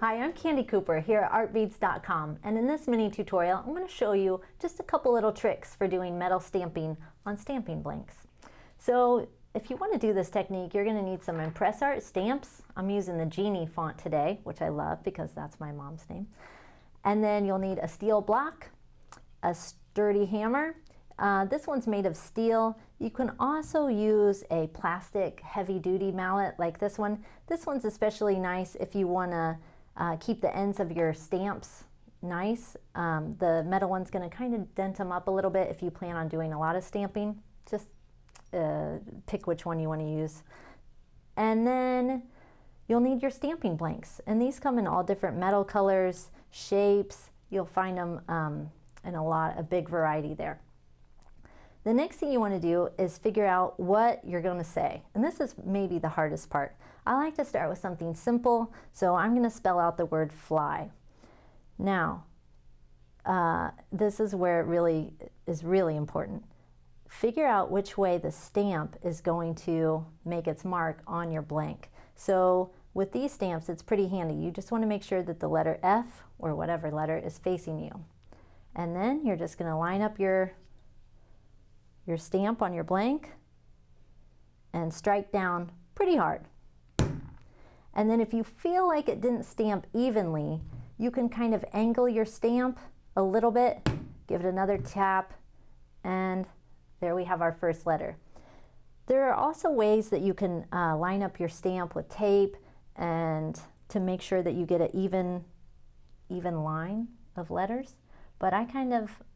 Hi, I'm Candy Cooper here at artbeads.com, and in this mini tutorial I'm going to show you just a couple little tricks for doing metal stamping on stamping blanks. So if you want to do this technique, you're going to need some Impress Art stamps. I'm using the Genie font today, which I love because that's my mom's name. And then you'll need a steel block, a sturdy hammer. This one's made of steel. You can also use a plastic heavy-duty mallet like this one. This one's especially nice if you want to keep the ends of your stamps nice. The metal one's going to kind of dent them up a little bit if you plan on doing a lot of stamping. Just pick which one you want to use. And then you'll need your stamping blanks, and these come in all different metal colors, shapes. You'll find them in a big variety there. The next thing you want to do is figure out what you're going to say, and this is maybe the hardest part. I like to start with something simple, so I'm going to spell out the word fly. Now, this is where it really is really important. Figure out which way the stamp is going to make its mark on your blank. So with these stamps, it's pretty handy. You just want to make sure that the letter F, or whatever letter, is facing you. And then you're just going to line up your stamp on your blank and strike down pretty hard. And then if you feel like it didn't stamp evenly, you can kind of angle your stamp a little bit, give it another tap, and there we have our first letter. There are also ways that you can line up your stamp with tape and to make sure that you get an even line of letters. But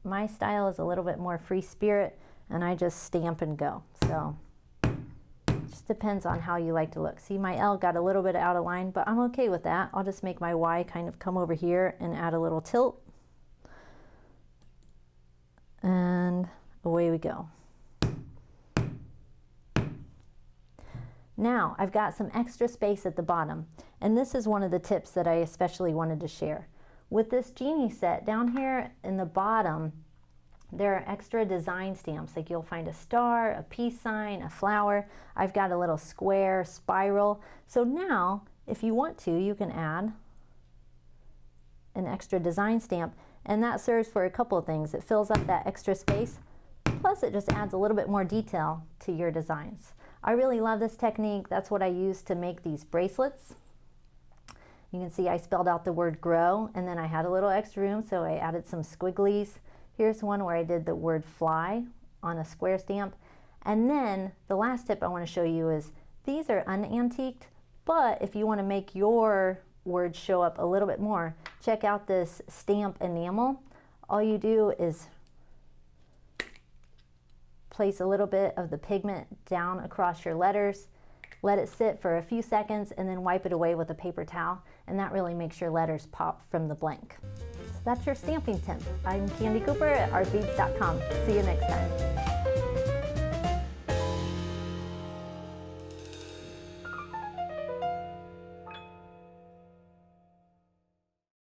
my style is a little bit more free spirit, and I just stamp and go. So it just depends on how you like to look. See, my L got a little bit out of line, but I'm okay with that. I'll just make my Y kind of come over here and add a little tilt. And away we go. Now I've got some extra space at the bottom, and this is one of the tips that I especially wanted to share. With this Genie set, down here in the bottom, there are extra design stamps. Like you'll find a star, a peace sign, a flower. I've got a little square, spiral. So now, if you want to, you can add an extra design stamp, and that serves for a couple of things. It fills up that extra space, plus it just adds a little bit more detail to your designs. I really love this technique. That's what I use to make these bracelets. You can see I spelled out the word grow, and then I had a little extra room, so I added some squigglies. Here's one where I did the word fly on a square stamp. And then the last tip I want to show you is these are unantiqued, but if you want to make your words show up a little bit more, check out this stamp enamel. All you do is place a little bit of the pigment down across your letters, let it sit for a few seconds, and then wipe it away with a paper towel, and that really makes your letters pop from the blank. So that's your stamping tip. I'm Candy Cooper at artbeads.com. See you next time.